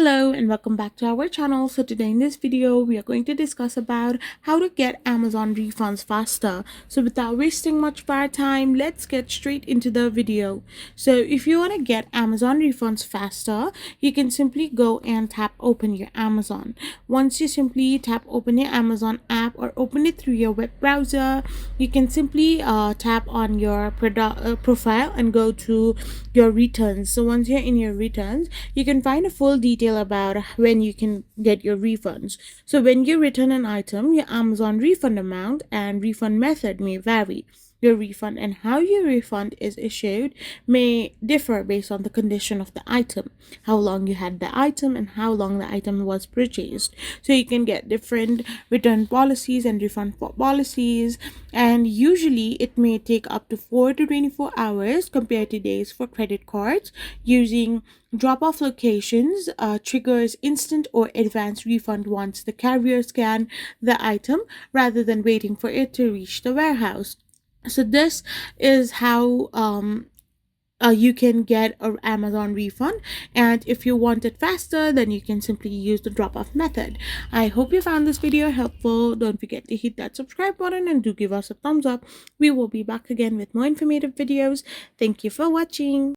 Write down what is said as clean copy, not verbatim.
Hello and welcome back to our channel. So today in this video we are going to discuss about how to get Amazon refunds faster. So without wasting much of our time, let's get straight into the video. So if you want to get Amazon refunds faster, you can simply go and tap open your Amazon. Once you simply tap open your Amazon app or open it through your web browser, you can simply tap on your profile and go to your returns. So once you're in your returns, you can find a full detail about when you can get your refunds. So when you return an item, your Amazon refund amount and refund method may vary. Your refund and how your refund is issued may differ based on the condition of the item, how long you had the item, and how long the item was purchased. So you can get different return policies and refund policies, and usually it may take up to 4 to 24 hours compared to days for credit cards. Using drop-off locations triggers instant or advanced refund once the carrier scan the item rather than waiting for it to reach the warehouse. So this is how you can get an Amazon refund, and if you want it faster, then you can simply use the drop-off method. I hope you found this video helpful. Don't forget to hit that subscribe button and do give us a thumbs up. We will be back again with more informative videos. Thank you for watching.